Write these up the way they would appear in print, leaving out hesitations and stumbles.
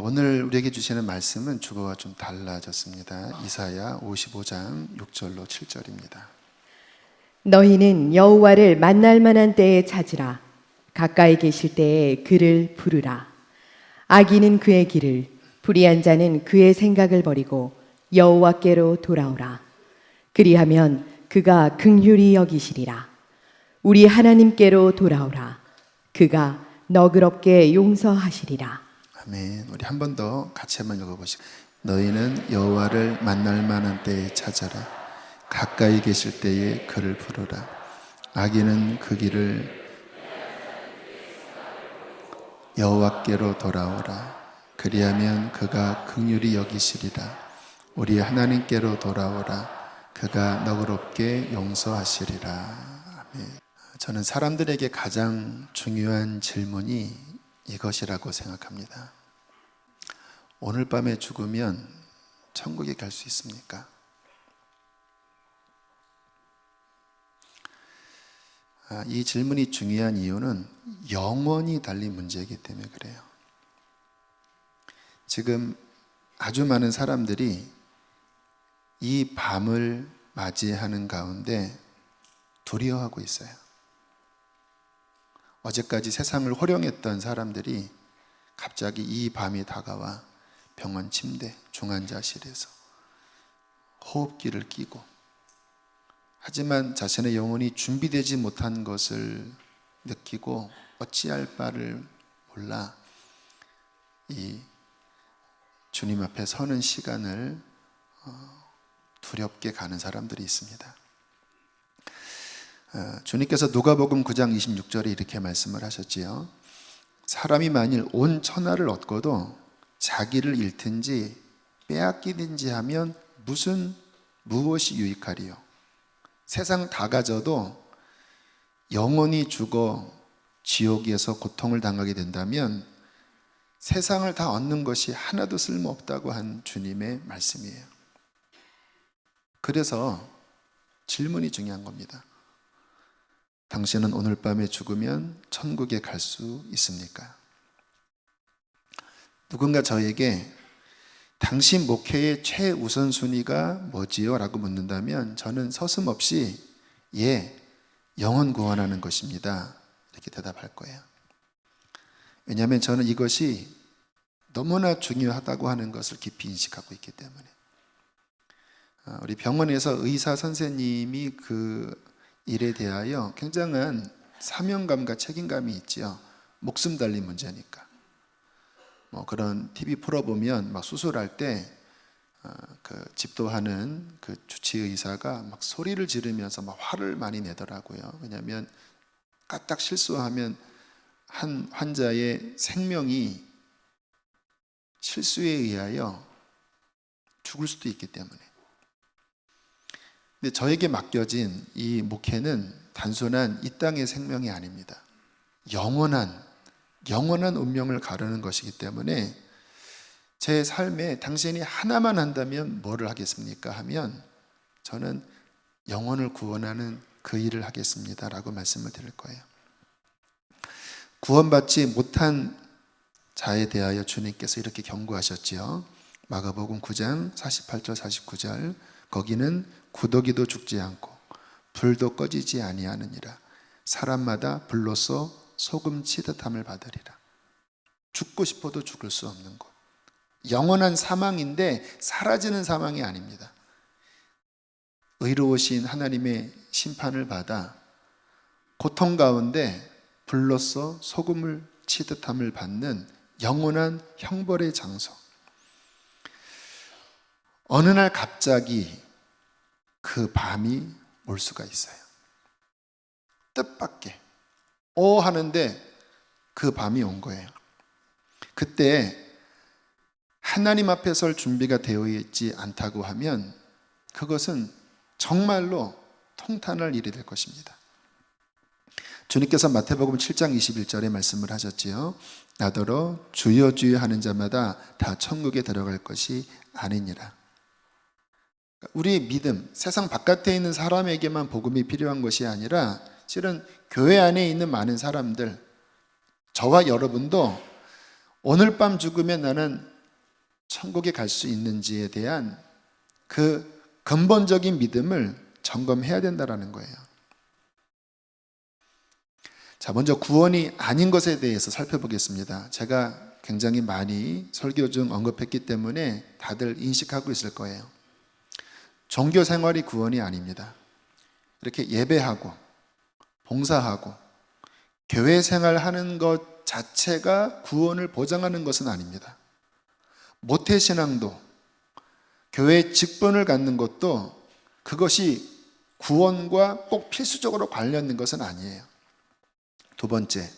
오늘 우리에게 주시는 말씀은 주보와 좀 달라졌습니다. 이사야 55장 6절로 7절입니다. 너희는 여호와를 만날 만한 때에 찾으라. 가까이 계실 때에 그를 부르라. 악인은 그의 길을, 불의한 자는 그의 생각을 버리고 여호와께로 돌아오라. 그리하면 그가 긍휼히 여기시리라. 우리 하나님께로 돌아오라. 그가 너그럽게 용서하시리라. 아멘. 우리 한 번 더 같이 한번 읽어보시죠. 너희는 여호와를 만날 만한 때에 찾아라. 가까이 계실 때에 그를 부르라. 악인은 그 길을 여호와께로 돌아오라. 그리하면 그가 긍휼히 여기시리라. 우리 하나님께로 돌아오라. 그가 너그럽게 용서하시리라. 아멘. 저는 사람들에게 가장 중요한 질문이 이것이라고 생각합니다. 오늘 밤에 죽으면 천국에 갈 수 있습니까? 이 질문이 중요한 이유는 영원히 달린 문제이기 때문에 그래요. 지금 아주 많은 사람들이 이 밤을 맞이하는 가운데 두려워하고 있어요. 어제까지 세상을 호령했던 사람들이 갑자기 이 밤이 다가와 병원 침대, 중환자실에서 호흡기를 끼고, 하지만 자신의 영혼이 준비되지 못한 것을 느끼고 어찌할 바를 몰라 이 주님 앞에 서는 시간을 두렵게 가는 사람들이 있습니다. 주님께서 누가복음 9장 26절에 이렇게 말씀을 하셨지요. 사람이 만일 온 천하를 얻고도 자기를 잃든지 빼앗기든지 하면 무엇이 유익하리요? 세상 다 가져도 영원히 죽어 지옥에서 고통을 당하게 된다면 세상을 다 얻는 것이 하나도 쓸모없다고 한 주님의 말씀이에요. 그래서 질문이 중요한 겁니다. 당신은 오늘 밤에 죽으면 천국에 갈 수 있습니까? 누군가 저에게 당신 목회의 최우선순위가 뭐지요? 라고 묻는다면 저는 서슴없이 영혼 구원하는 것입니다. 이렇게 대답할 거예요. 왜냐하면 저는 이것이 너무나 중요하다고 하는 것을 깊이 인식하고 있기 때문에. 우리 병원에서 의사 선생님이 그 일에 대하여 굉장한 사명감과 책임감이 있죠. 목숨 달린 문제니까. 그런 TV 프로 보면 막 수술할 때 그 집도하는 그 주치 의사가 막 소리를 지르면서 막 화를 많이 내더라고요. 왜냐하면 까딱 실수하면 한 환자의 생명이 실수에 의하여 죽을 수도 있기 때문에. 근데 저에게 맡겨진 이 목회는 단순한 이 땅의 생명이 아닙니다. 영원한 운명을 가르는 것이기 때문에 제 삶에 당신이 하나만 한다면 뭐를 하겠습니까? 하면 저는 영혼을 구원하는 그 일을 하겠습니다 라고 말씀을 드릴 거예요. 구원받지 못한 자에 대하여 주님께서 이렇게 경고하셨지요. 마가복음 9장 48절 49절 거기는 구더기도 죽지 않고 불도 꺼지지 아니하느니라. 사람마다 불로써 소금 치듯함을 받으리라. 죽고 싶어도 죽을 수 없는 곳. 영원한 사망인데 사라지는 사망이 아닙니다. 의로우신 하나님의 심판을 받아 고통 가운데 불로써 소금을 치듯함을 받는 영원한 형벌의 장소. 어느 날 갑자기 그 밤이 올 수가 있어요. 뜻밖의 하는데 그 밤이 온 거예요. 그때 하나님 앞에 설 준비가 되어 있지 않다고 하면 그것은 정말로 통탄할 일이 될 것입니다. 주님께서 마태복음 7장 21절에 말씀을 하셨지요. 나더러 주여 주여 하는 자마다 다 천국에 들어갈 것이 아니니라. 우리의 믿음, 세상 바깥에 있는 사람에게만 복음이 필요한 것이 아니라 실은 교회 안에 있는 많은 사람들, 저와 여러분도 오늘 밤 죽으면 나는 천국에 갈 수 있는지에 대한 그 근본적인 믿음을 점검해야 된다는 거예요. 자, 먼저 구원이 아닌 것에 대해서 살펴보겠습니다. 제가 굉장히 많이 설교 중 언급했기 때문에 다들 인식하고 있을 거예요. 종교 생활이 구원이 아닙니다. 이렇게 예배하고 봉사하고 교회 생활하는 것 자체가 구원을 보장하는 것은 아닙니다. 모태신앙도 교회 직분을 갖는 것도 그것이 구원과 꼭 필수적으로 관련된 것은 아니에요. 두 번째,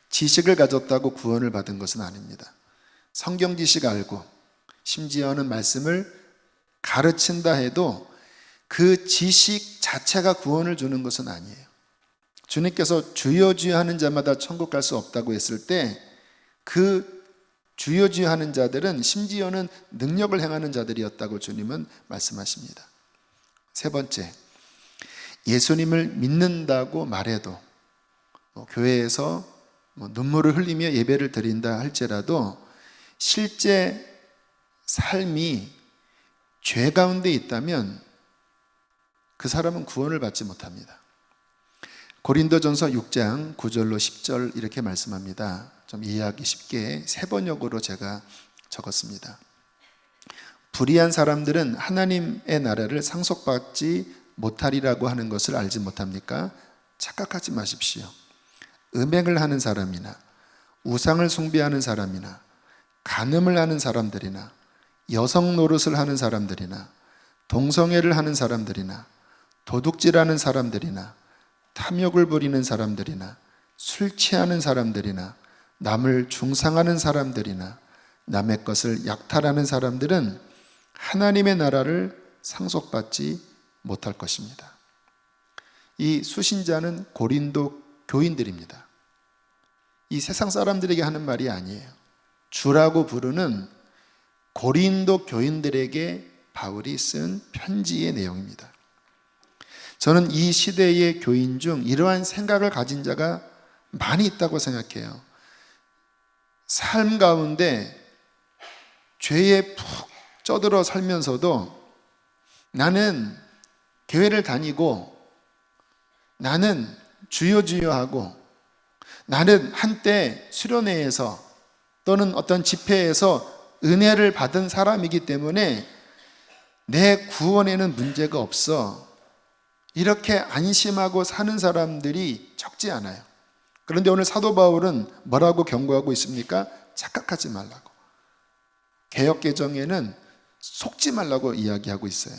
지식을 가졌다고 구원을 받은 것은 아닙니다. 성경 지식 알고 심지어는 말씀을 가르친다 해도 그 지식 자체가 구원을 주는 것은 아니에요. 주님께서 주여 주여 하는 자마다 천국 갈 수 없다고 했을 때 그 주여 주여 하는 자들은 심지어는 능력을 행하는 자들이었다고 주님은 말씀하십니다. 세 번째, 예수님을 믿는다고 말해도 교회에서 눈물을 흘리며 예배를 드린다 할지라도 실제 삶이 죄 가운데 있다면 그 사람은 구원을 받지 못합니다. 고린도전서 6장 9절로 10절 이렇게 말씀합니다. 좀 이해하기 쉽게 세 번역으로 제가 적었습니다. 불의한 사람들은 하나님의 나라를 상속받지 못하리라고 하는 것을 알지 못합니까? 착각하지 마십시오. 음행을 하는 사람이나 우상을 숭배하는 사람이나 간음을 하는 사람들이나 여성 노릇을 하는 사람들이나 동성애를 하는 사람들이나 도둑질하는 사람들이나 탐욕을 부리는 사람들이나 술 취하는 사람들이나 남을 중상하는 사람들이나 남의 것을 약탈하는 사람들은 하나님의 나라를 상속받지 못할 것입니다. 이 수신자는 고린도 교인들입니다. 이 세상 사람들에게 하는 말이 아니에요. 주라고 부르는 고린도 교인들에게 바울이 쓴 편지의 내용입니다. 저는 이 시대의 교인 중 이러한 생각을 가진 자가 많이 있다고 생각해요. 삶 가운데 죄에 푹 쩌들어 살면서도 나는 교회를 다니고 나는 주여 주여 하고 나는 한때 수련회에서 또는 어떤 집회에서 은혜를 받은 사람이기 때문에 내 구원에는 문제가 없어. 이렇게 안심하고 사는 사람들이 적지 않아요. 그런데 오늘 사도 바울은 뭐라고 경고하고 있습니까? 착각하지 말라고. 개역개정에는 속지 말라고 이야기하고 있어요.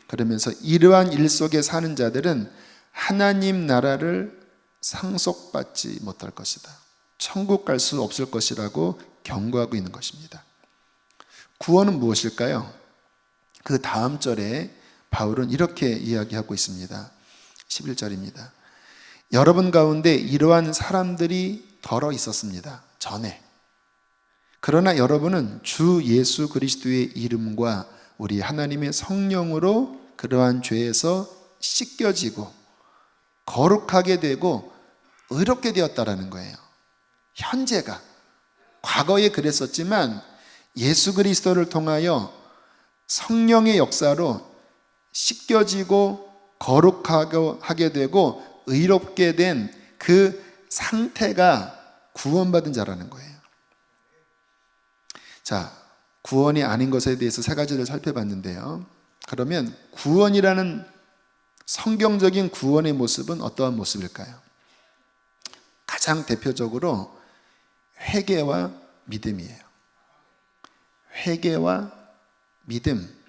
그러면서 이러한 일 속에 사는 자들은 하나님 나라를 상속받지 못할 것이다. 천국 갈 수 없을 것이라고 경고하고 있는 것입니다. 구원은 무엇일까요? 그 다음 절에 바울은 이렇게 이야기하고 있습니다. 11절입니다. 여러분 가운데 이러한 사람들이 덜어 있었습니다. 전에. 그러나 여러분은 주 예수 그리스도의 이름과 우리 하나님의 성령으로 그러한 죄에서 씻겨지고 거룩하게 되고 의롭게 되었다라는 거예요. 현재가. 과거에 그랬었지만 예수 그리스도를 통하여 성령의 역사로 씻겨지고 거룩하게 되고 의롭게 된 그 상태가 구원받은 자라는 거예요. 자, 구원이 아닌 것에 대해서 세 가지를 살펴봤는데요. 그러면 구원이라는 성경적인 구원의 모습은 어떠한 모습일까요? 가장 대표적으로 회개와 믿음이에요. 회개와 믿음.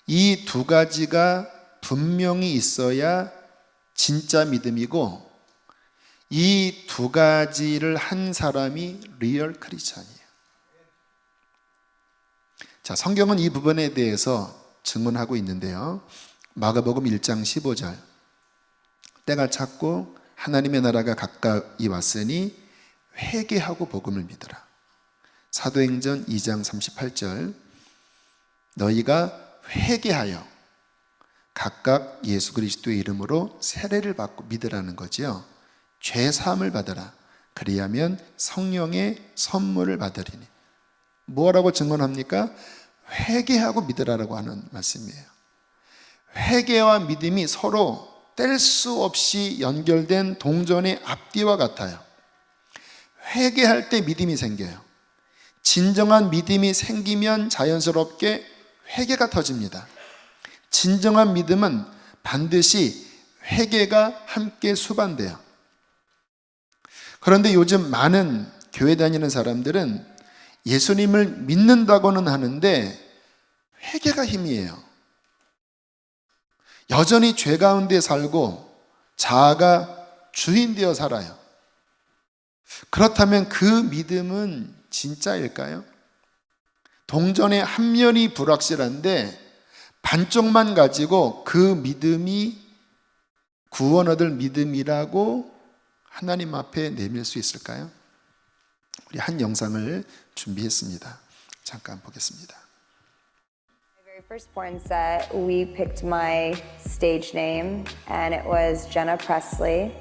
이 두 가지가 분명히 있어야 진짜 믿음이고 이 두 가지를 한 사람이 리얼 크리스찬이에요. 자, 성경은 이 부분에 대해서 증언하고 있는데요. 마가복음 1장 15절. 때가 찼고 하나님의 나라가 가까이 왔으니 회개하고 복음을 믿으라. 사도행전 2장 38절. 너희가 회개하여 각각 예수 그리스도의 이름으로 세례를 받고 믿으라는 거지요. 죄 사함을 받으라. 그리하면 성령의 선물을 받으리니. 뭐라고 증언합니까? 회개하고 믿으라라고 하는 말씀이에요. 회개와 믿음이 서로 뗄 수 없이 연결된 동전의 앞뒤와 같아요. 회개할 때 믿음이 생겨요. 진정한 믿음이 생기면 자연스럽게 회개가 터집니다. 진정한 믿음은 반드시 회개가 함께 수반돼요. 그런데 요즘 많은 교회 다니는 사람들은 예수님을 믿는다고는 하는데 회개가 힘이에요. 여전히 죄 가운데 살고 자아가 주인 되어 살아요. 그렇다면 그 믿음은 진짜일까요? 동전의 한 면이 불확실한데 반쪽만 가지고 그 믿음이 구원 얻을 믿음이라고 하나님 앞에 내밀 수 있을까요? 우리 한 영상을 준비했습니다. 잠깐 보겠습니다. My very first porn set, we picked my stage name, and it was Jenna Presley.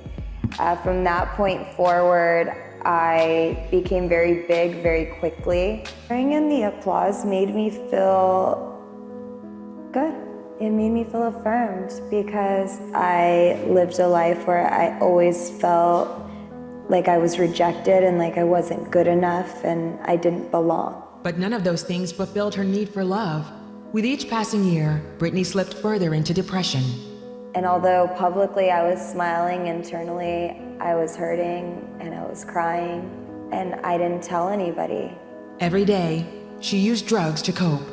From that point forward, I became very big very quickly. Hearing in the applause made me feel good. It made me feel affirmed because I lived a life where I always felt like I was rejected and like I wasn't good enough and I didn't belong. But none of those things fulfilled her need for love. With each passing year, Britney slipped further into depression. And although publicly I was smiling, internally I was hurting and I was crying and I didn't tell anybody. Every day, she used drugs to cope.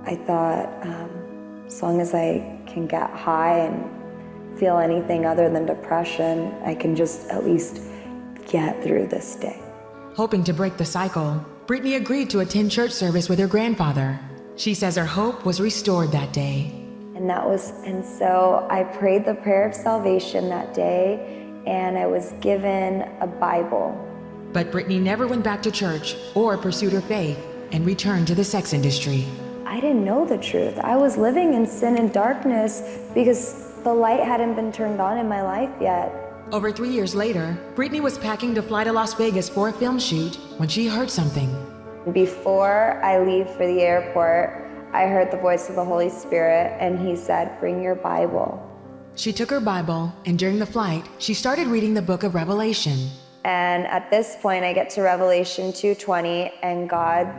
I thought as long as I can get high and feel anything other than depression, I can just at least get through this day. Hoping to break the cycle, Britney agreed to attend church service with her grandfather. She says her hope was restored that day. And so I prayed the prayer of salvation that day, and I was given a Bible. But Britney never went back to church or pursued her faith and returned to the sex industry. I didn't know the truth. I was living in sin and darkness because the light hadn't been turned on in my life yet. Over 3 years later, Britney was packing to fly to Las Vegas for a film shoot when she heard something. Before I leave for the airport, I heard the voice of the Holy Spirit, and he said, "Bring your Bible." She took her Bible, and during the flight, she started reading the book of Revelation. And at this point, I get to Revelation 2:20, and God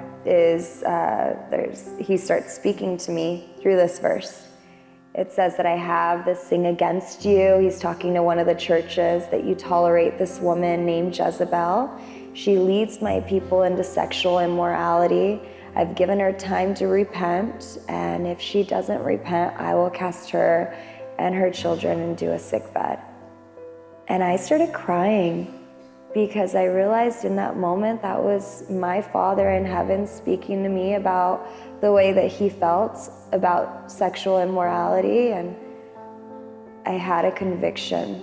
he starts speaking to me through this verse. It says that I have this thing against you. He's talking to one of the churches, that you tolerate this woman named Jezebel. She leads my people into sexual immorality. I've given her time to repent, and if she doesn't repent, I will cast her and her children into a sick bed. And I started crying because I realized in that moment that was my Father in heaven speaking to me about the way that he felt about sexual immorality, and I had a conviction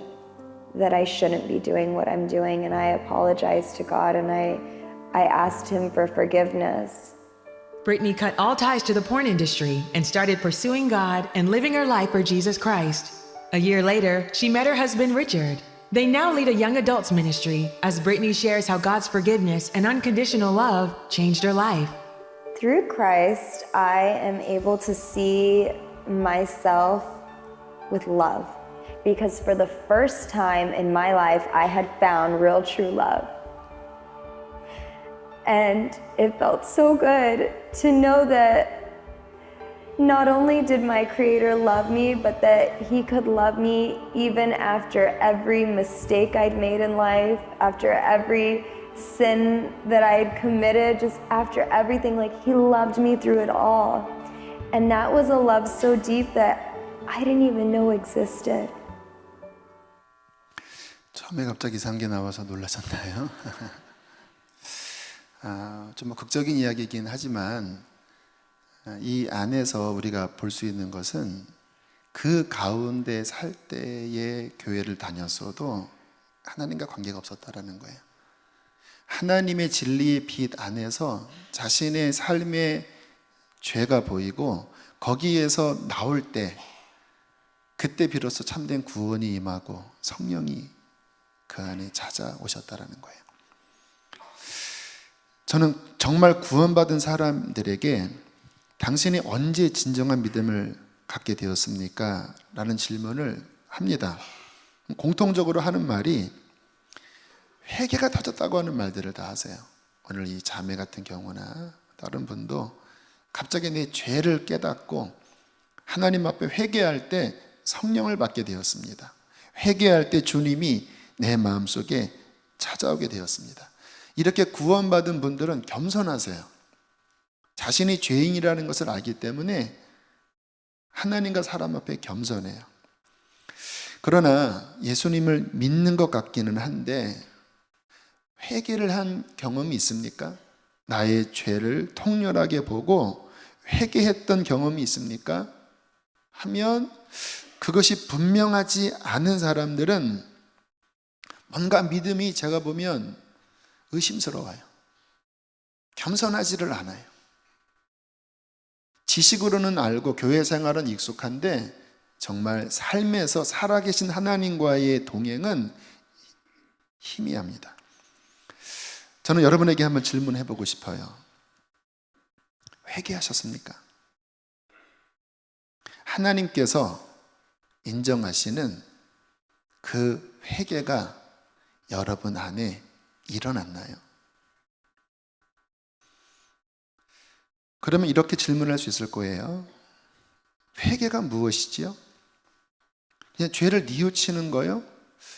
that I shouldn't be doing what I'm doing, and I apologized to God, and I asked him for forgiveness. Britney cut all ties to the porn industry and started pursuing God and living her life for Jesus Christ. A year later, she met her husband, Richard. They now lead a young adults ministry as Britney shares how God's forgiveness and unconditional love changed her life. Through Christ, I am able to see myself with love, because for the first time in my life, I had found real true love. And it felt so good to know that not only did my Creator love me, but that He could love me even after every mistake I'd made in life, after every sin that I had committed, just after everything. Like, He loved me through it all. And that was a love so deep that I didn't even know existed. 처음에 갑자기 이상한 게 나와서 놀라셨나요? 좀 극적인 이야기이긴 하지만 이 안에서 우리가 볼 수 있는 것은 그 가운데 살 때의 교회를 다녔어도 하나님과 관계가 없었다라는 거예요. 하나님의 진리의 빛 안에서 자신의 삶의 죄가 보이고 거기에서 나올 때, 그때 비로소 참된 구원이 임하고 성령이 그 안에 찾아오셨다라는 거예요. 저는 정말 구원받은 사람들에게 당신이 언제 진정한 믿음을 갖게 되었습니까? 라는 질문을 합니다. 공통적으로 하는 말이 회개가 터졌다고 하는 말들을 다 하세요. 오늘 이 자매 같은 경우나 다른 분도 갑자기 내 죄를 깨닫고 하나님 앞에 회개할 때 성령을 받게 되었습니다. 회개할 때 주님이 내 마음속에 찾아오게 되었습니다. 이렇게 구원받은 분들은 겸손하세요. 자신이 죄인이라는 것을 알기 때문에 하나님과 사람 앞에 겸손해요. 그러나 예수님을 믿는 것 같기는 한데 회개를 한 경험이 있습니까? 나의 죄를 통렬하게 보고 회개했던 경험이 있습니까? 하면 그것이 분명하지 않은 사람들은 뭔가 믿음이 제가 보면 의심스러워요. 겸손하지를 않아요. 지식으로는 알고 교회 생활은 익숙한데 정말 삶에서 살아계신 하나님과의 동행은 희미합니다. 저는 여러분에게 한번 질문해 보고 싶어요. 회개하셨습니까? 하나님께서 인정하시는 그 회개가 여러분 안에 일어났나요? 그러면 이렇게 질문할 수 있을 거예요. 회개가 무엇이지요? 그냥 죄를 뉘우치는 거요?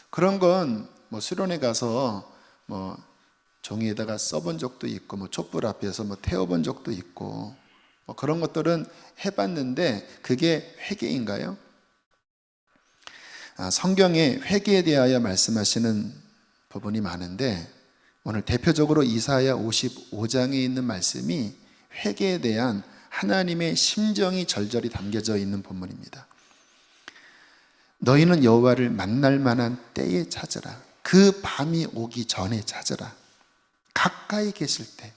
그런 건 뭐 수련회 가서 뭐 종이에다가 써본 적도 있고 뭐 촛불 앞에서 뭐 태워본 적도 있고 뭐 그런 것들은 해봤는데 그게 회개인가요? 성경에 회개에 대하여 말씀하시는 부분이 많은데 오늘 대표적으로 이사야 55장에 있는 말씀이 회개에 대한 하나님의 심정이 절절히 담겨져 있는 본문입니다. 너희는 여호와를 만날 만한 때에 찾으라. 그 밤이 오기 전에 찾으라. 가까이 계실 때,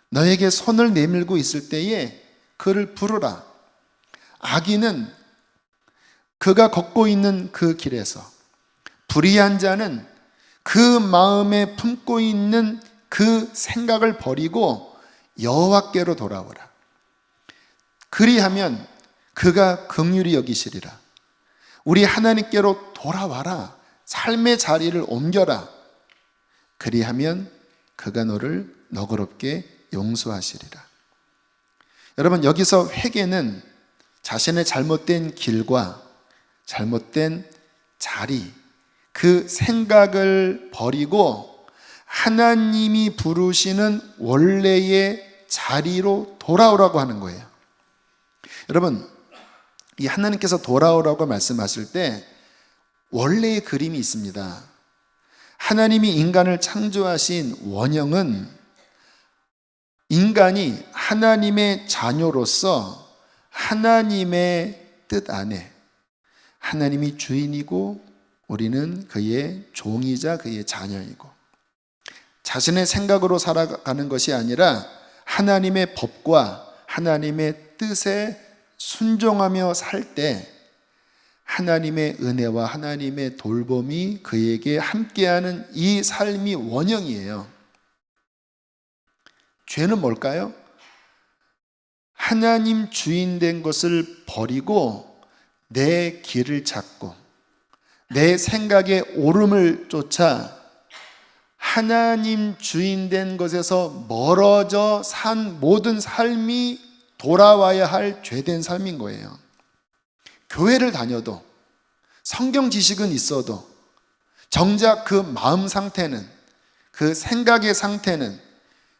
너에게 손을 내밀고 있을 때에 그를 부르라. 악인은 그가 걷고 있는 그 길에서, 불의한 자는 그 마음에 품고 있는 그 생각을 버리고 여호와께로 돌아오라. 그리하면 그가 긍휼히 여기시리라. 우리 하나님께로 돌아와라. 삶의 자리를 옮겨라. 그리하면 그가 너를 너그럽게 용서하시리라. 여러분, 여기서 회개는 자신의 잘못된 길과 잘못된 자리, 그 생각을 버리고 하나님이 부르시는 원래의 자리로 돌아오라고 하는 거예요. 여러분, 이 하나님께서 돌아오라고 말씀하실 때 원래의 그림이 있습니다. 하나님이 인간을 창조하신 원형은 인간이 하나님의 자녀로서 하나님의 뜻 안에 하나님이 주인이고 우리는 그의 종이자 그의 자녀이고 자신의 생각으로 살아가는 것이 아니라 하나님의 법과 하나님의 뜻에 순종하며 살 때 하나님의 은혜와 하나님의 돌봄이 그에게 함께하는 이 삶이 원형이에요. 죄는 뭘까요? 하나님 주인 된 것을 버리고 내 길을 찾고 내 생각의 옳음을 쫓아 하나님 주인 된 것에서 멀어져 산 모든 삶이 돌아와야 할 죄된 삶인 거예요. 교회를 다녀도 성경 지식은 있어도 정작 그 마음 상태는, 그 생각의 상태는,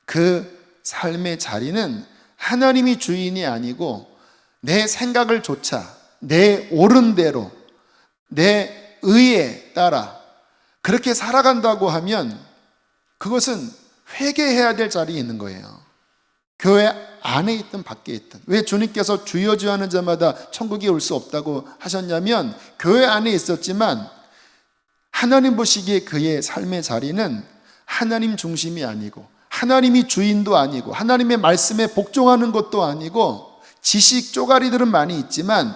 그 삶의 자리는 하나님이 주인이 아니고 내 생각을 쫓아 내 옳은 대로 내 의에 따라 그렇게 살아간다고 하면 그것은 회개해야 될 자리에 있는 거예요. 교회 안에 있든 밖에 있든. 왜 주님께서 주여 주여 하는 자마다 천국에 올 수 없다고 하셨냐면 교회 안에 있었지만 하나님 보시기에 그의 삶의 자리는 하나님 중심이 아니고 하나님이 주인도 아니고 하나님의 말씀에 복종하는 것도 아니고 지식 쪼가리들은 많이 있지만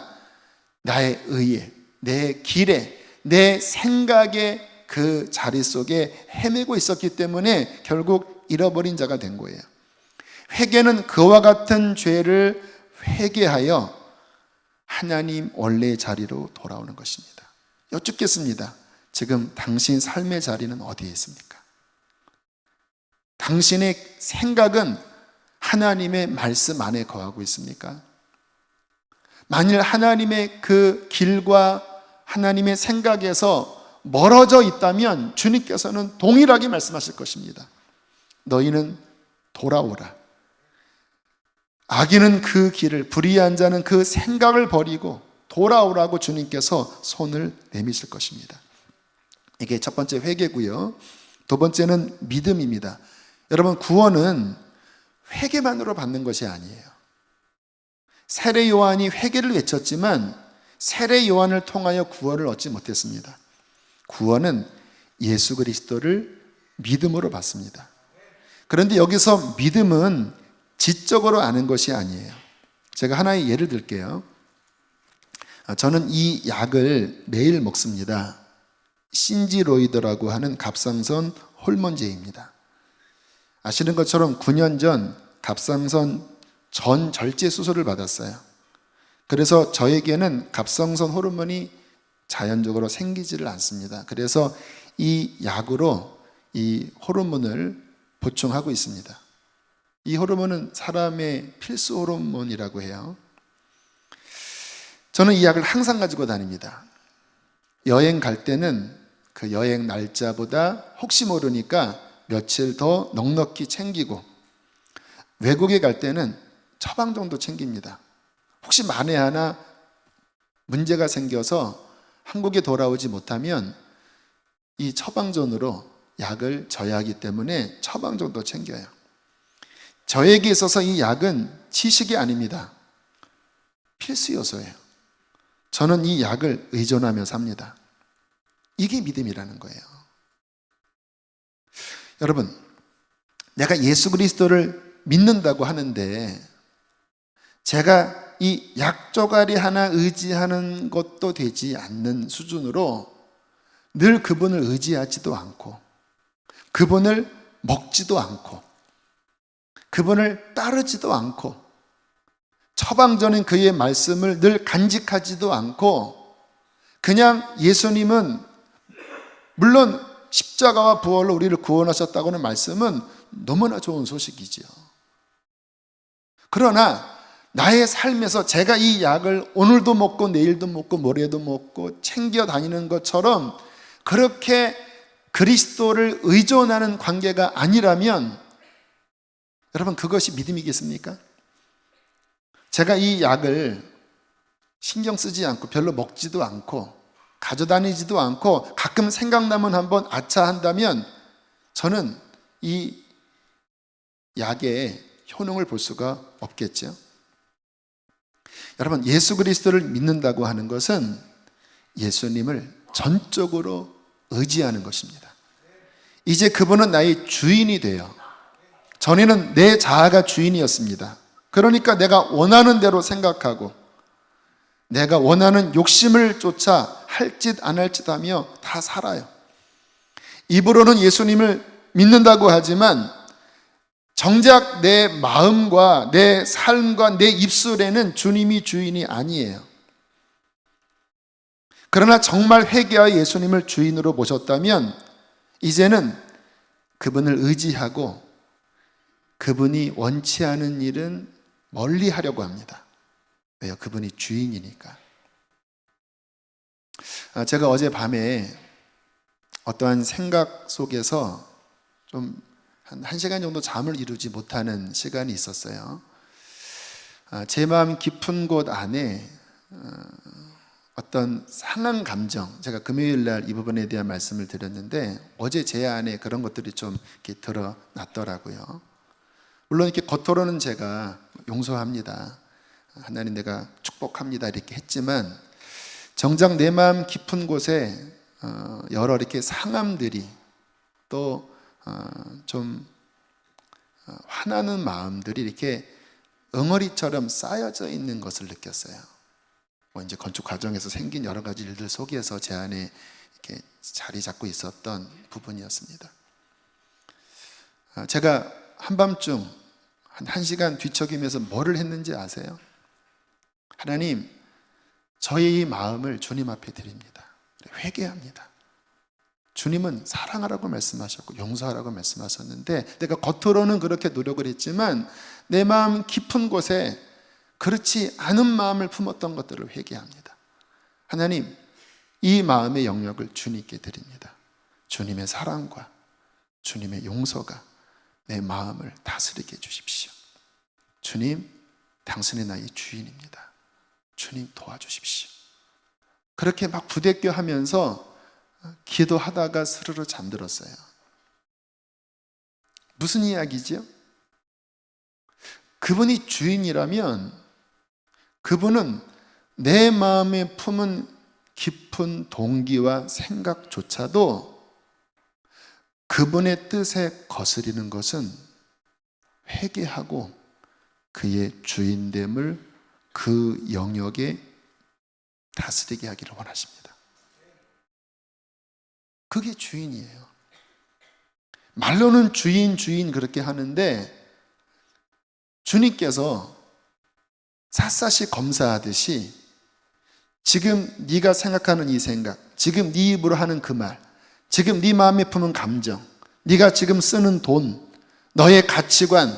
나의 의에, 내 길에, 내 생각의 그 자리 속에 헤매고 있었기 때문에 결국 잃어버린 자가 된 거예요. 회개는 그와 같은 죄를 회개하여 하나님 원래의 자리로 돌아오는 것입니다. 여쭙겠습니다. 지금 당신 삶의 자리는 어디에 있습니까? 당신의 생각은 하나님의 말씀 안에 거하고 있습니까? 만일 하나님의 그 길과 하나님의 생각에서 멀어져 있다면 주님께서는 동일하게 말씀하실 것입니다. 너희는 돌아오라. 악인은 그 길을, 불의한 자는 그 생각을 버리고 돌아오라고 주님께서 손을 내미실 것입니다. 이게 첫 번째 회개고요. 두 번째는 믿음입니다. 여러분, 구원은 회개만으로 받는 것이 아니에요. 세례 요한이 회개를 외쳤지만 세례 요한을 통하여 구원을 얻지 못했습니다. 구원은 예수 그리스도를 믿음으로 받습니다. 그런데 여기서 믿음은 지적으로 아는 것이 아니에요. 제가 하나의 예를 들게요. 저는 이 약을 매일 먹습니다. 신지로이드라고 하는 갑상선 호르몬제입니다. 아시는 것처럼 9년 전 갑상선 전 절제 수술을 받았어요. 그래서 저에게는 갑상선 호르몬이 자연적으로 생기지를 않습니다. 그래서 이 약으로 이 호르몬을 보충하고 있습니다. 이 호르몬은 사람의 필수 호르몬이라고 해요. 저는 이 약을 항상 가지고 다닙니다. 여행 갈 때는 그 여행 날짜보다 혹시 모르니까 며칠 더 넉넉히 챙기고, 외국에 갈 때는 처방 정도 챙깁니다. 혹시 만에 하나 문제가 생겨서 한국에 돌아오지 못하면 이 처방전으로 약을 져야 하기 때문에 처방전도 챙겨요. 저에게 있어서 이 약은 지식이 아닙니다. 필수 요소예요. 저는 이 약을 의존하며 삽니다. 이게 믿음이라는 거예요. 여러분, 내가 예수 그리스도를 믿는다고 하는데 제가 이 약조가리 하나 의지하는 것도 되지 않는 수준으로 늘 그분을 의지하지도 않고 그분을 먹지도 않고 그분을 따르지도 않고 처방전인 그의 말씀을 늘 간직하지도 않고 그냥 예수님은 물론 십자가와 부활로 우리를 구원하셨다고는 말씀은 너무나 좋은 소식이지요. 그러나 나의 삶에서 제가 이 약을 오늘도 먹고 내일도 먹고 모레도 먹고 챙겨 다니는 것처럼 그렇게 그리스도를 의존하는 관계가 아니라면 여러분, 그것이 믿음이겠습니까? 제가 이 약을 신경 쓰지 않고 별로 먹지도 않고 가져다니지도 않고 가끔 생각나면 한번 아차 한다면 저는 이 약의 효능을 볼 수가 없겠죠. 여러분, 예수 그리스도를 믿는다고 하는 것은 예수님을 전적으로 의지하는 것입니다. 이제 그분은 나의 주인이 돼요. 전에는 내 자아가 주인이었습니다. 그러니까 내가 원하는 대로 생각하고 내가 원하는 욕심을 쫓아 할 짓 안 할 짓 하며 다 살아요. 입으로는 예수님을 믿는다고 하지만 정작 내 마음과 내 삶과 내 입술에는 주님이 주인이 아니에요. 그러나 정말 회개하여 예수님을 주인으로 모셨다면 이제는 그분을 의지하고 그분이 원치 않은 일은 멀리 하려고 합니다. 왜요? 그분이 주인이니까. 제가 어젯밤에 어떠한 생각 속에서 좀 한 1시간 정도 잠을 이루지 못하는 시간이 있었어요. 제 마음 깊은 곳 안에 어떤 상한 감정, 제가 금요일 날 이 부분에 대한 말씀을 드렸는데 어제 제 안에 그런 것들이 좀 이렇게 드러났더라고요. 물론 이렇게 겉으로는 제가 용서합니다. 하나님 내가 축복합니다 이렇게 했지만 정작 내 마음 깊은 곳에 여러 이렇게 상함들이 또 좀 화나는 마음들이 이렇게 응어리처럼 쌓여져 있는 것을 느꼈어요. 뭐 이제 건축 과정에서 생긴 여러 가지 일들 속에서 제 안에 이렇게 자리 잡고 있었던 부분이었습니다. 제가 한밤중 한 1시간 뒤척이면서 뭐를 했는지 아세요? 하나님, 저의 이 마음을 주님 앞에 드립니다. 회개합니다. 주님은 사랑하라고 말씀하셨고 용서하라고 말씀하셨는데 내가 겉으로는 그렇게 노력을 했지만 내 마음 깊은 곳에 그렇지 않은 마음을 품었던 것들을 회개합니다. 하나님, 이 마음의 영역을 주님께 드립니다. 주님의 사랑과 주님의 용서가 내 마음을 다스리게 해주십시오. 주님, 당신이 나의 주인입니다. 주님 도와주십시오. 그렇게 막 부대껴 하면서 기도하다가 스르르 잠들었어요. 무슨 이야기지요? 그분이 주인이라면 그분은 내 마음에 품은 깊은 동기와 생각조차도 그분의 뜻에 거스리는 것은 회개하고 그의 주인됨을 그 영역에 다스리게 하기를 원하십니다. 그게 주인이에요. 말로는 주인 그렇게 하는데 주님께서 샅샅이 검사하듯이 지금 네가 생각하는 이 생각, 지금 네 입으로 하는 그 말, 지금 네 마음에 품은 감정, 네가 지금 쓰는 돈, 너의 가치관,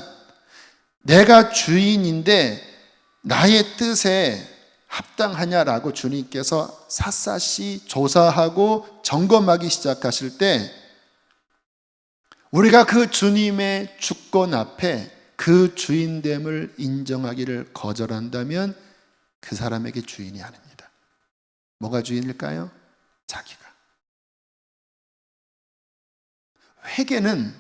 내가 주인인데 나의 뜻에 합당하냐라고 주님께서 샅샅이 조사하고 점검하기 시작하실 때 우리가 그 주님의 주권 앞에 그 주인됨을 인정하기를 거절한다면 그 사람에게 주인이 아닙니다. 뭐가 주인일까요? 자기가. 회개는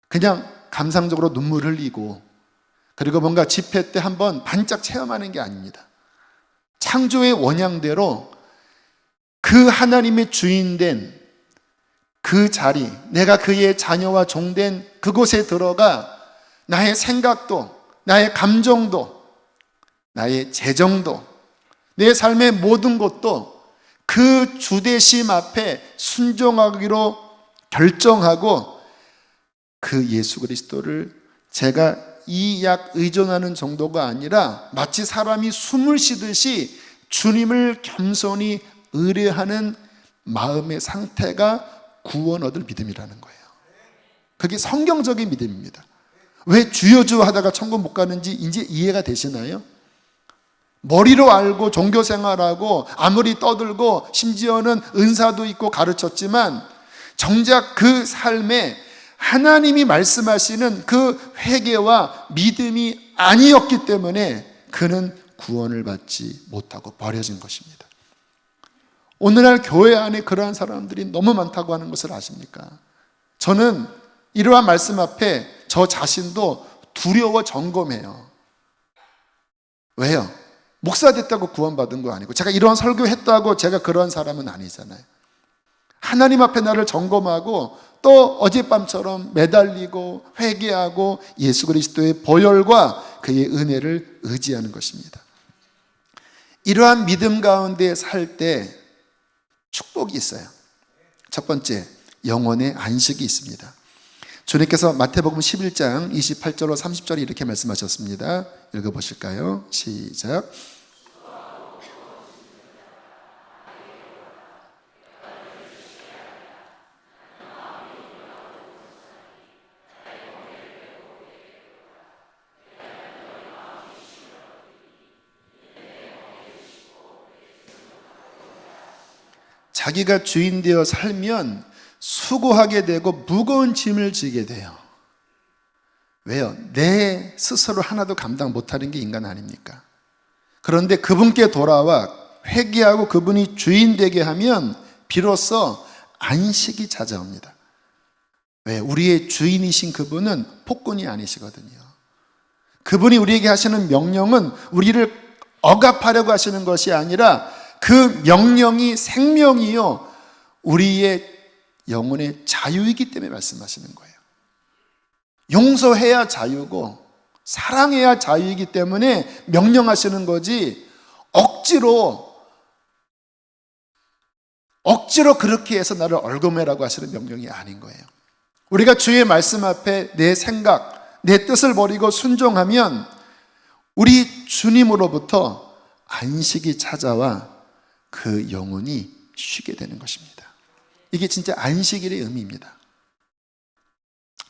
그냥 감상적으로 눈물 흘리고 그리고 뭔가 집회 때 한번 반짝 체험하는 게 아닙니다. 창조의 원양대로 그 하나님의 주인된 그 자리, 내가 그의 자녀와 종된 그곳에 들어가 나의 생각도, 나의 감정도, 나의 재정도, 내 삶의 모든 것도 그 주대심 앞에 순종하기로 결정하고 그 예수 그리스도를 제가 이 약 의존하는 정도가 아니라 마치 사람이 숨을 쉬듯이 주님을 겸손히 의뢰하는 마음의 상태가 구원 얻을 믿음이라는 거예요. 그게 성경적인 믿음입니다. 왜 주여 주여 하다가 천국 못 가는지 이제 이해가 되시나요? 머리로 알고 종교생활하고 아무리 떠들고 심지어는 은사도 있고 가르쳤지만 정작 그 삶에 하나님이 말씀하시는 그 회개와 믿음이 아니었기 때문에 그는 구원을 받지 못하고 버려진 것입니다. 오늘날 교회 안에 그러한 사람들이 너무 많다고 하는 것을 아십니까? 저는 이러한 말씀 앞에 저 자신도 두려워 점검해요. 왜요? 목사 됐다고 구원받은 거 아니고 제가 이러한 설교했다고 제가 그런 사람은 아니잖아요. 하나님 앞에 나를 점검하고 또 어젯밤처럼 매달리고 회개하고 예수 그리스도의 보혈과 그의 은혜를 의지하는 것입니다. 이러한 믿음 가운데 살 때 축복이 있어요. 첫 번째, 영혼의 안식이 있습니다. 주님께서 마태복음 11장 28절로 30절에 이렇게 말씀하셨습니다. 읽어보실까요? 시작. 자기가 주인 되어 살면 수고하게 되고 무거운 짐을 지게 돼요. 왜요? 내 스스로 하나도 감당 못하는 게 인간 아닙니까? 그런데 그분께 돌아와 회개하고 그분이 주인 되게 하면 비로소 안식이 찾아옵니다. 왜? 우리의 주인이신 그분은 폭군이 아니시거든요. 그분이 우리에게 하시는 명령은 우리를 억압하려고 하시는 것이 아니라 그 명령이 생명이요 우리의 영혼의 자유이기 때문에 말씀하시는 거예요. 용서해야 자유고 사랑해야 자유이기 때문에 명령하시는 거지 억지로 그렇게 해서 나를 얽어매라고 하시는 명령이 아닌 거예요. 우리가 주의 말씀 앞에 내 생각, 내 뜻을 버리고 순종하면 우리 주님으로부터 안식이 찾아와 그 영혼이 쉬게 되는 것입니다. 이게 진짜 안식일의 의미입니다.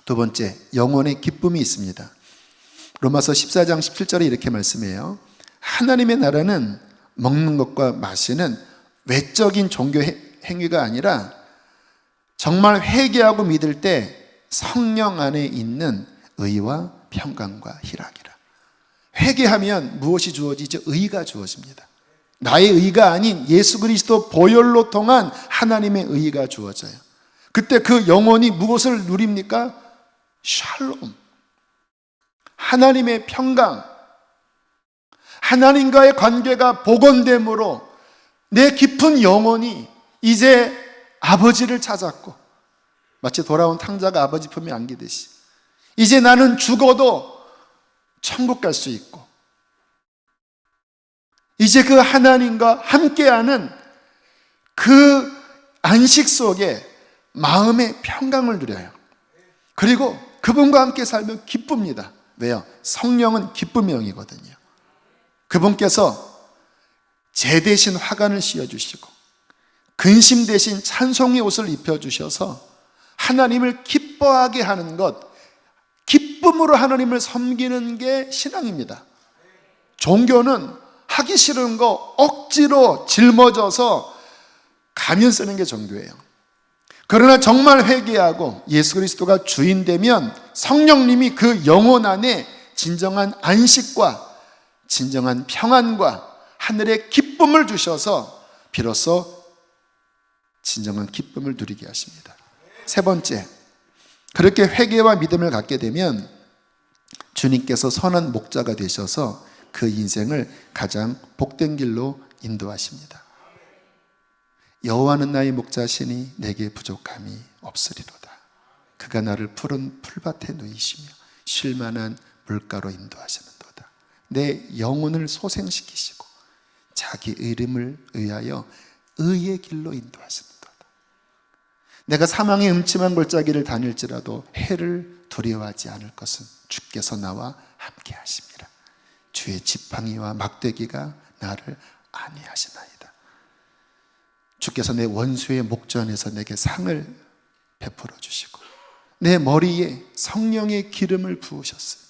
두 번째, 영혼의 기쁨이 있습니다. 로마서 14장 17절에 이렇게 말씀해요. 하나님의 나라는 먹는 것과 마시는 외적인 종교 행위가 아니라 정말 회개하고 믿을 때 성령 안에 있는 의와 평강과 희락이라. 회개하면 무엇이 주어지죠? 의가 주어집니다. 나의 의가 아닌 예수 그리스도 보혈로 통한 하나님의 의가 주어져요. 그때 그 영혼이 무엇을 누립니까? 샬롬, 하나님의 평강, 하나님과의 관계가 복원됨으로 내 깊은 영혼이 이제 아버지를 찾았고, 마치 돌아온 탕자가 아버지 품에 안기듯이 이제 나는 죽어도 천국 갈 수 있고, 이제 그 하나님과 함께하는 그 안식 속에 마음의 평강을 누려요. 그리고 그분과 함께 살면 기쁩니다. 왜요? 성령은 기쁨의 영이거든요. 그분께서 제 대신 화관을 씌워주시고 근심 대신 찬송의 옷을 입혀주셔서 하나님을 기뻐하게 하는 것, 기쁨으로 하나님을 섬기는 게 신앙입니다. 종교는 하기 싫은 거 억지로 짊어져서 가면 쓰는 게 종교예요. 그러나 정말 회개하고 예수 그리스도가 주인 되면 성령님이 그 영혼 안에 진정한 안식과 진정한 평안과 하늘의 기쁨을 주셔서 비로소 진정한 기쁨을 누리게 하십니다. 세 번째, 그렇게 회개와 믿음을 갖게 되면 주님께서 선한 목자가 되셔서 그 인생을 가장 복된 길로 인도하십니다. 여호와는 나의 목자시니 내게 부족함이 없으리로다. 그가 나를 푸른 풀밭에 누이시며 쉴 만한 물가로 인도하시는도다. 내 영혼을 소생시키시고 자기 이름을 위하여 의의 길로 인도하시는도다. 내가 사망의 음침한 골짜기를 다닐지라도 해를 두려워하지 않을 것은 주께서 나와 함께 하십니다. 주의 지팡이와 막대기가 나를 안위하시나이다. 주께서 내 원수의 목전에서 내게 상을 베풀어 주시고 내 머리에 성령의 기름을 부으셨으니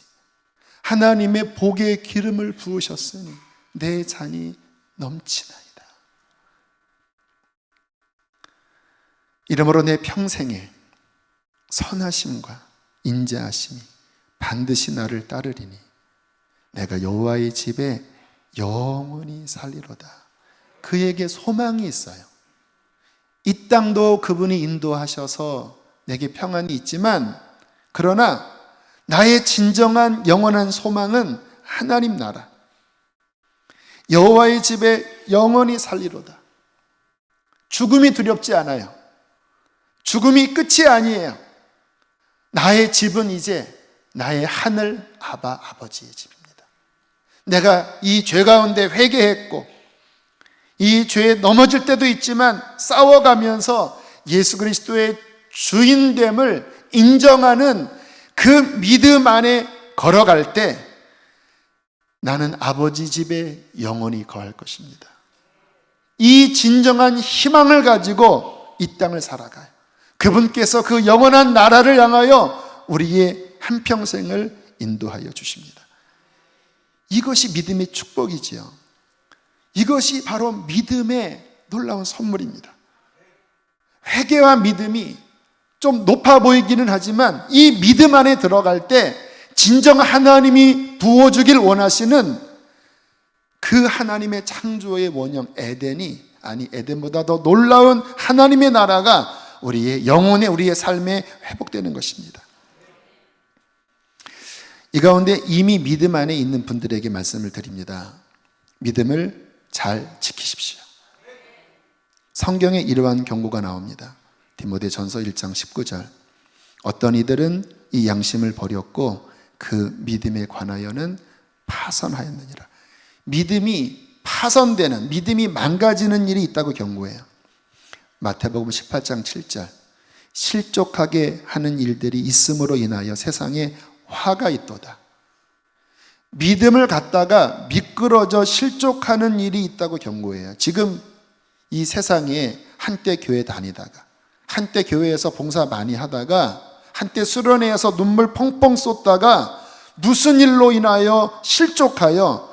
하나님의 복의 기름을 부으셨으니 내 잔이 넘치나이다. 이러므로 내 평생에 선하심과 인자하심이 반드시 나를 따르리니 내가 여호와의 집에 영원히 살리로다. 그에게 소망이 있어요. 이 땅도 그분이 인도하셔서 내게 평안이 있지만, 그러나 나의 진정한 영원한 소망은 하나님 나라, 여호와의 집에 영원히 살리로다. 죽음이 두렵지 않아요. 죽음이 끝이 아니에요. 나의 집은 이제 나의 하늘 아바 아버지의 집입니다. 내가 이 죄 가운데 회개했고 이 죄에 넘어질 때도 있지만 싸워가면서 예수 그리스도의 주인됨을 인정하는 그 믿음 안에 걸어갈 때 나는 아버지 집에 영원히 거할 것입니다. 이 진정한 희망을 가지고 이 땅을 살아가요. 그분께서 그 영원한 나라를 향하여 우리의 한평생을 인도하여 주십니다. 이것이 믿음의 축복이지요. 이것이 바로 믿음의 놀라운 선물입니다. 회개와 믿음이 좀 높아 보이기는 하지만 이 믿음 안에 들어갈 때 진정 하나님이 부어주길 원하시는 그 하나님의 창조의 원형 에덴이, 아니 에덴보다 더 놀라운 하나님의 나라가 우리의 영혼에, 우리의 삶에 회복되는 것입니다. 이 가운데 이미 믿음 안에 있는 분들에게 말씀을 드립니다. 믿음을 잘 지키십시오. 성경에 이러한 경고가 나옵니다. 디모데전서 1장 19절. 어떤 이들은 이 양심을 버렸고 그 믿음에 관하여는 파선하였느니라. 믿음이 파선되는, 믿음이 망가지는 일이 있다고 경고해요. 마태복음 18장 7절. 실족하게 하는 일들이 있음으로 인하여 세상에 화가 있도다. 믿음을 갖다가 미끄러져 실족하는 일이 있다고 경고해요. 지금 이 세상에 한때 교회 다니다가, 한때 교회에서 봉사 많이 하다가, 한때 수련회에서 눈물 펑펑 쏟다가 무슨 일로 인하여 실족하여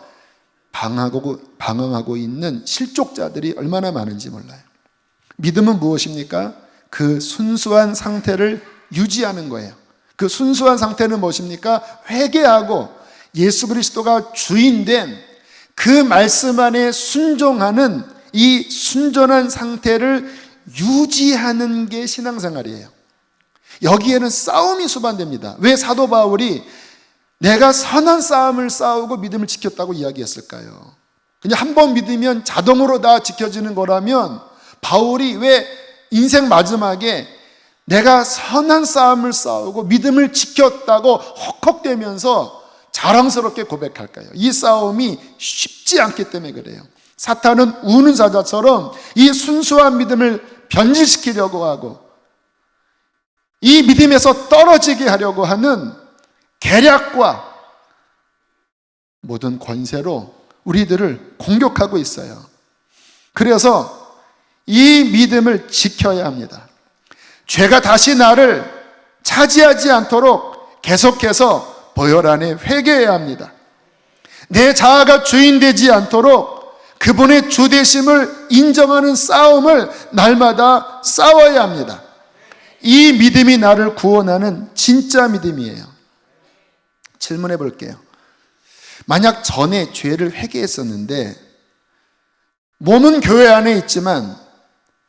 방황하고 있는 실족자들이 얼마나 많은지 몰라요. 믿음은 무엇입니까? 그 순수한 상태를 유지하는 거예요. 그 순수한 상태는 무엇입니까? 회개하고 예수 그리스도가 주인된 그 말씀 안에 순종하는 이 순전한 상태를 유지하는 게 신앙생활이에요. 여기에는 싸움이 수반됩니다. 왜 사도 바울이 내가 선한 싸움을 싸우고 믿음을 지켰다고 이야기했을까요? 그냥 한 번 믿으면 자동으로 다 지켜지는 거라면 바울이 왜 인생 마지막에 내가 선한 싸움을 싸우고 믿음을 지켰다고 헉헉대면서 자랑스럽게 고백할까요? 이 싸움이 쉽지 않기 때문에 그래요. 사탄은 우는 사자처럼 이 순수한 믿음을 변질시키려고 하고 이 믿음에서 떨어지게 하려고 하는 계략과 모든 권세로 우리들을 공격하고 있어요. 그래서 이 믿음을 지켜야 합니다. 죄가 다시 나를 차지하지 않도록 계속해서 보혈 안에 회개해야 합니다. 내 자아가 주인 되지 않도록 그분의 주되심을 인정하는 싸움을 날마다 싸워야 합니다. 이 믿음이 나를 구원하는 진짜 믿음이에요. 질문해 볼게요. 만약 전에 죄를 회개했었는데 몸은 교회 안에 있지만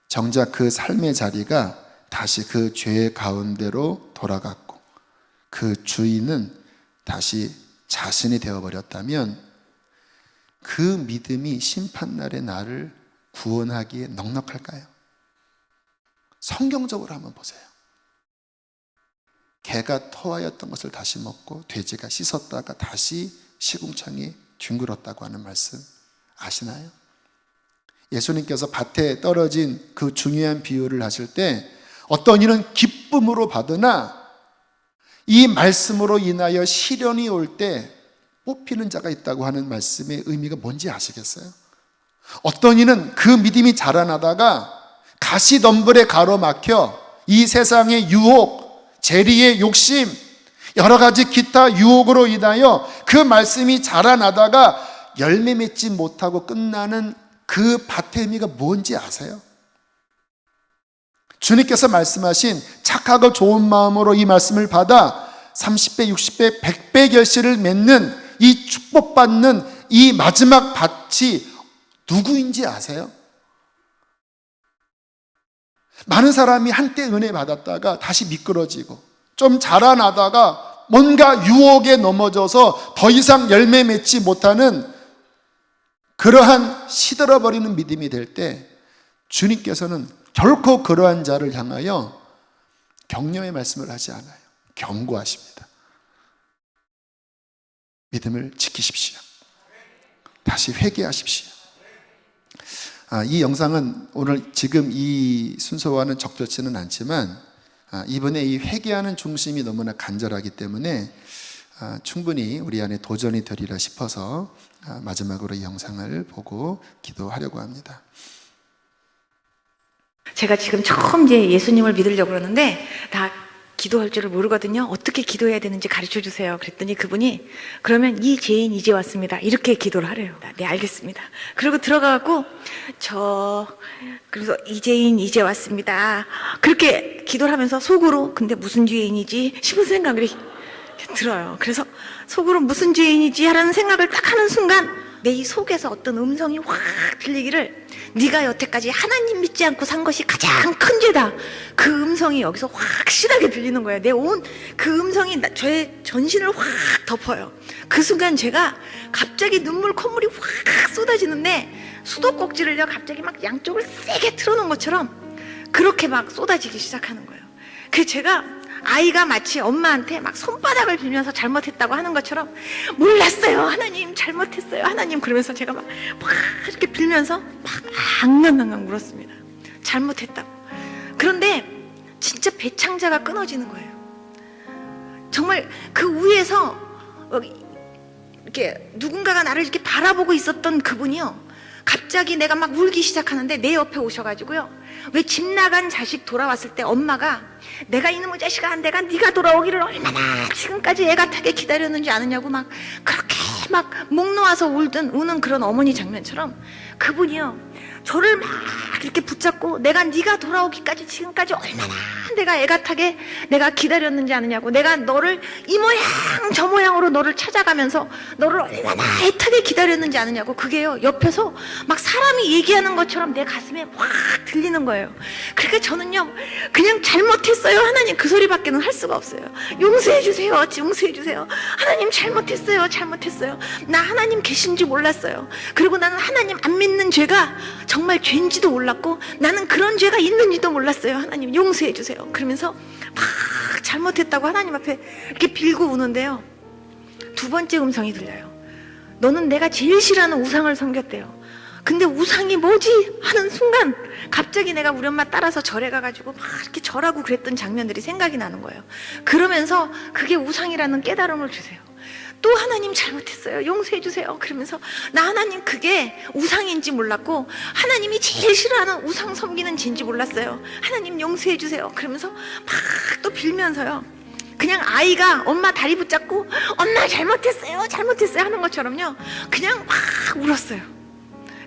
정작 그 삶의 자리가 다시 그 죄의 가운데로 돌아갔고 그 주인은 다시 자신이 되어버렸다면 그 믿음이 심판날에 나를 구원하기에 넉넉할까요? 성경적으로 한번 보세요. 개가 토하였던 것을 다시 먹고 돼지가 씻었다가 다시 시궁창에 뒹굴었다고 하는 말씀 아시나요? 예수님께서 밭에 떨어진 그 중요한 비유를 하실 때 어떤 이는 기쁨으로 받으나 이 말씀으로 인하여 시련이 올 때 뽑히는 자가 있다고 하는 말씀의 의미가 뭔지 아시겠어요? 어떤 이는 그 믿음이 자라나다가 가시덤불에 가로막혀 이 세상의 유혹, 재리의 욕심, 여러 가지 기타 유혹으로 인하여 그 말씀이 자라나다가 열매 맺지 못하고 끝나는 그 밭의 의미가 뭔지 아세요? 주님께서 말씀하신 착하고 좋은 마음으로 이 말씀을 받아 30배, 60배, 100배 결실을 맺는 이 축복받는 이 마지막 밭이 누구인지 아세요? 많은 사람이 한때 은혜 받았다가 다시 미끄러지고 좀 자라나다가 뭔가 유혹에 넘어져서 더 이상 열매 맺지 못하는 그러한 시들어버리는 믿음이 될 때 주님께서는 결코 그러한 자를 향하여 격려의 말씀을 하지 않아요. 경고하십니다. 믿음을 지키십시오. 다시 회개하십시오. 이 영상은 오늘 지금 이 순서와는 적절치는 않지만 이번에 이 회개하는 중심이 너무나 간절하기 때문에 충분히 우리 안에 도전이 되리라 싶어서 마지막으로 이 영상을 보고 기도하려고 합니다. 제가 지금 처음 이제 예수님을 믿으려고 그러는데 다 기도할 줄을 모르거든요. 어떻게 기도해야 되는지 가르쳐 주세요. 그랬더니 그분이 그러면 이 죄인 이제 왔습니다. 이렇게 기도를 하래요. 네, 알겠습니다. 그리고 들어가고 그래서 이 죄인 이제 왔습니다. 그렇게 기도를 하면서 속으로 근데 무슨 죄인이지 싶은 생각이 들어요. 그래서 속으로 무슨 죄인이지 하라는 생각을 딱 하는 순간 내 이 속에서 어떤 음성이 확 들리기를 네가 여태까지 하나님 믿지 않고 산 것이 가장 큰 죄다. 그 음성이 여기서 확실하게 들리는 거예요. 내 온 그 음성이 저의 전신을 확 덮어요. 그 순간 제가 갑자기 눈물 콧물이 확 쏟아지는데 수도꼭지를요 갑자기 막 양쪽을 세게 틀어놓은 것처럼 그렇게 막 쏟아지기 시작하는 거예요. 그래서 제가 아이가 마치 엄마한테 막 손바닥을 빌면서 잘못했다고 하는 것처럼 몰랐어요. 하나님 잘못했어요. 하나님 그러면서 제가 막 이렇게 빌면서 막 앙앙앙 울었습니다. 잘못했다고. 그런데 진짜 배창자가 끊어지는 거예요. 정말 그 위에서 이렇게 누군가가 나를 이렇게 바라보고 있었던 그분이요, 갑자기 내가 막 울기 시작하는데 내 옆에 오셔가지고요, 왜 집 나간 자식 돌아왔을 때 엄마가 내가 이놈의 자식아, 내가 네가 돌아오기를 얼마나 지금까지 애가 타게 기다렸는지 아느냐고 막 그렇게 막 목 놓아서 우는 그런 어머니 장면처럼 그분이요, 저를 막 이렇게 붙잡고 내가 네가 돌아오기까지 지금까지 얼마나 내가 애가 타게 내가 기다렸는지 아느냐고, 내가 너를 이 모양 저 모양으로 너를 찾아가면서 너를 얼마나 애타게 기다렸는지 아느냐고, 그게요 옆에서 막 사람이 얘기하는 것처럼 내 가슴에 확 들리는 거예요. 그러니까 저는요 그냥 잘못했어요 하나님, 그 소리밖에는 할 수가 없어요. 용서해 주세요, 용서해 주세요. 하나님 잘못했어요, 잘못했어요. 나 하나님 계신지 몰랐어요. 그리고 나는 하나님 안 믿는 죄가 정말 죄인지도 몰랐고 나는 그런 죄가 있는지도 몰랐어요. 하나님 용서해 주세요. 그러면서 막 잘못했다고 하나님 앞에 이렇게 빌고 우는데요, 두 번째 음성이 들려요. 너는 내가 제일 싫어하는 우상을 섬겼대요. 근데 우상이 뭐지 하는 순간 갑자기 내가 우리 엄마 따라서 절에 가가지고 막 이렇게 절하고 그랬던 장면들이 생각이 나는 거예요. 그러면서 그게 우상이라는 깨달음을 주세요. 또 하나님 잘못했어요, 용서해 주세요. 그러면서 나 하나님 그게 우상인지 몰랐고 하나님이 제일 싫어하는 우상 섬기는 죄인지 몰랐어요. 하나님 용서해 주세요. 그러면서 막 또 빌면서요, 그냥 아이가 엄마 다리 붙잡고 엄마 잘못했어요, 잘못했어요 하는 것처럼요 그냥 막 울었어요.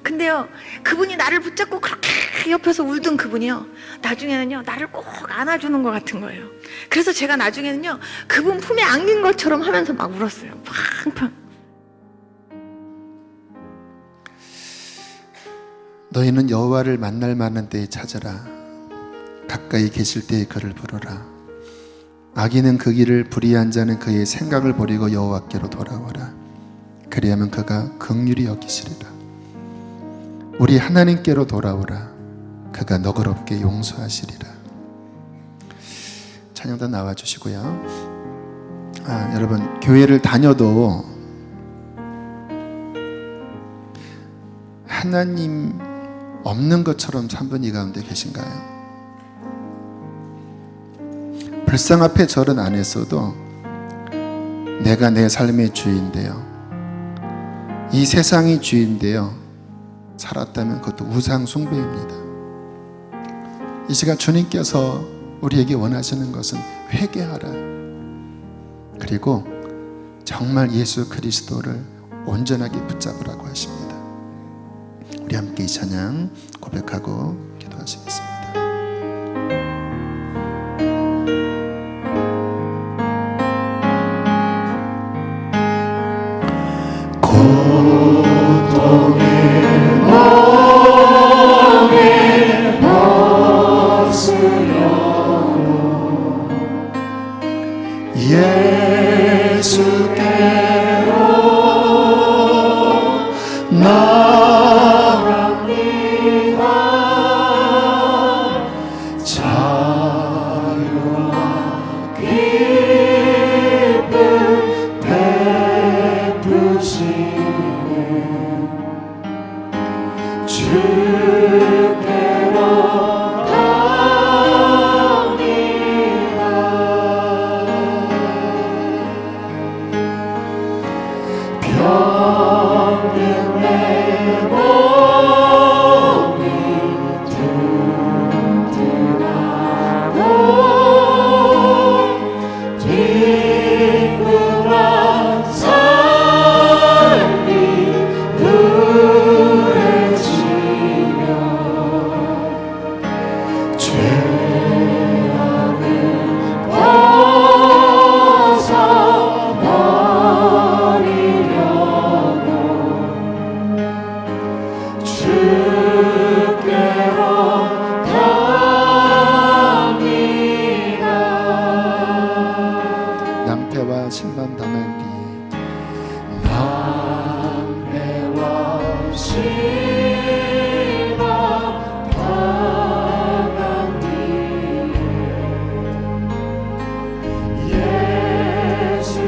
근데요 그분이 나를 붙잡고 그렇게 옆에서 울던 그분이요 나중에는요 나를 꼭 안아주는 것 같은 거예요. 그래서 제가 나중에는요 그분 품에 안긴 것처럼 하면서 막 울었어요. 팡팡. 너희는 여호와를 만날 만한 때에 찾으라. 가까이 계실 때에 그를 부르라. 악인은 그 길을 불의한 자는 그의 생각을 버리고 여호와께로 돌아오라. 그리하면 그가 긍휼히 여기시리라. 우리 하나님께로 돌아오라. 그가 너그럽게 용서하시리라. 찬양단 나와주시고요. 여러분 교회를 다녀도 하나님 없는 것처럼 산 분 이 가운데 계신가요? 불상 앞에 절은 안 했어도 내가 내 삶의 주인데요, 이 세상이 주인데요 살았다면 그것도 우상 숭배입니다. 이 시간 주님께서 우리에게 원하시는 것은 회개하라, 그리고 정말 예수 그리스도를 온전하게 붙잡으라고 하십니다. 우리 함께 이 찬양 고백하고 기도하시겠습니다. 예수께로 나갑니다. 자유와 기쁨 베푸시는 주께로 병든 내 몸이 튼튼하고 뒷구나 삶이 누해지며 죄악을 벗어버리려고 주께로 갑니다. 낭패와 심판 당한 뒤에 낭패와 심판 당한 뒤에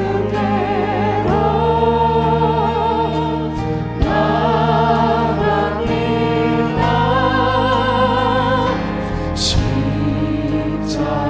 예수께로 나갑니다. 십자가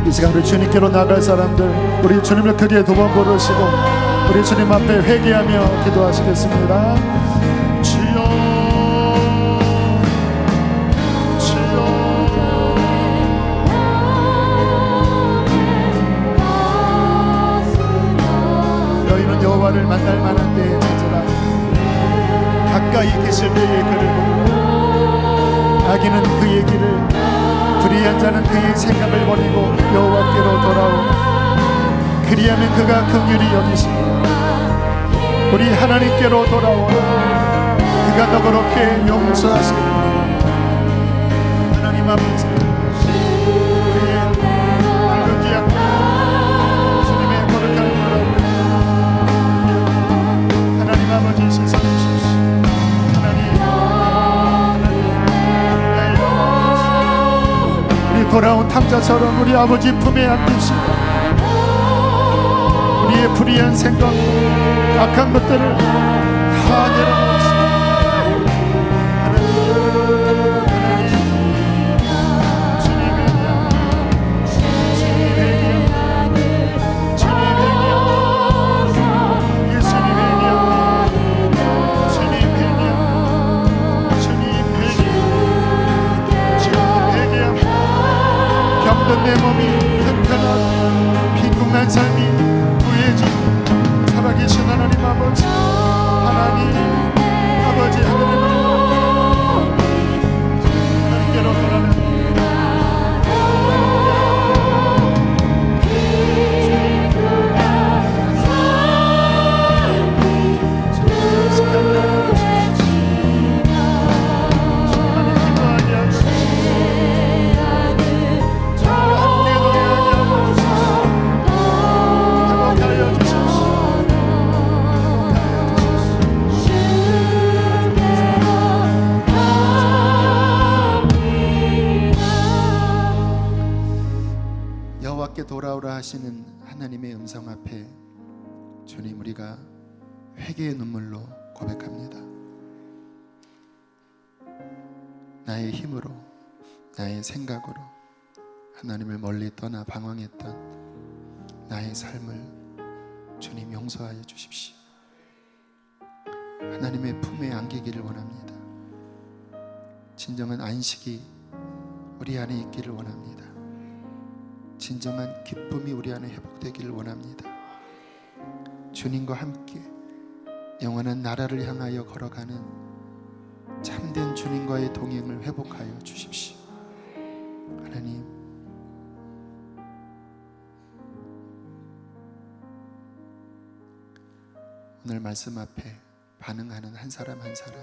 이 시간 우리 주님께로 나갈 사람들, 우리 주님을 크게 두 번 부르시고 우리 주님 앞에 회개하며 기도하시겠습니다. 주여, 주여. 너희는 여호와를 만날 만한 때에 찾으라. 가까이 계실 때에 그를 부르라. 악인은 그의 길을, 불의한 자는 그의 생각을 버리고 여호와께로 돌아오라. 그리하면 그가 긍휼히 여기시리라. 우리 하나님께로 돌아오라. 그가 너그럽게 용서하시리라. 하나님 아버지, 우리의 붉은 기약 주님의 거룩한 나라를 하나님 아버지 신선해 주십시오. 우리 돌아온 탕자처럼 우리 아버지 품에 안깁시다. 우리의 불의한 생각, 악한 것들을 다 내려놓읍시다. 병든 내 몸이 튼튼한 빈궁한 삶이 부해지고 살아계신 하나님 아버지, 하나님 아버지 하나님께로 돌아가는 돌아오라 하시는 하나님의 음성 앞에 주님, 우리가 회개의 눈물로 고백합니다. 나의 힘으로, 나의 생각으로 하나님을 멀리 떠나 방황했던 나의 삶을 주님 용서하여 주십시오. 하나님의 품에 안기기를 원합니다. 진정한 안식이 우리 안에 있기를 원합니다. 진정한 기쁨이 우리 안에 회복되기를 원합니다. 주님과 함께 영원한 나라를 향하여 걸어가는 참된 주님과의 동행을 회복하여 주십시오. 하나님, 오늘 말씀 앞에 반응하는 한 사람 한 사람,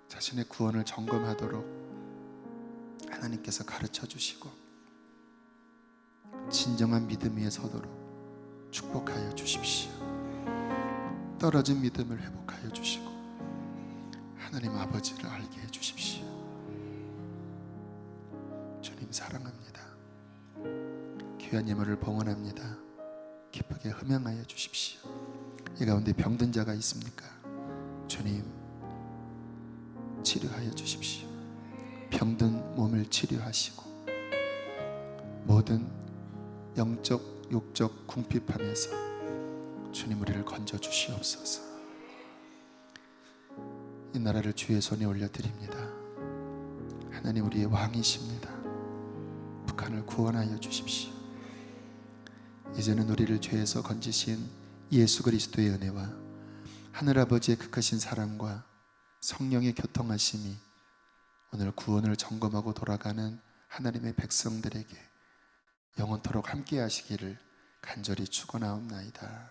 자신의 구원을 점검하도록 하나님께서 가르쳐 주시고 진정한 믿음 위에 서도록 축복하여 주십시오. 떨어진 믿음을 회복하여 주시고 하나님 아버지를 알게 해 주십시오. 주님 사랑합니다. 귀한 예물을 봉헌합니다. 기쁘게 흠양하여 주십시오. 이 가운데 병든 자가 있습니까? 주님 치료하여 주십시오. 병든 몸을 치료하시고 모든 영적, 육적 궁핍함에서 주님 우리를 건져 주시옵소서. 이 나라를 주의 손에 올려드립니다. 하나님 우리의 왕이십니다. 북한을 구원하여 주십시오. 이제는 우리를 죄에서 건지신 예수 그리스도의 은혜와 하늘아버지의 극하신 사랑과 성령의 교통하심이 오늘 구원을 점검하고 돌아가는 하나님의 백성들에게 영원토록 함께 하시기를 간절히 축원하옵나이다.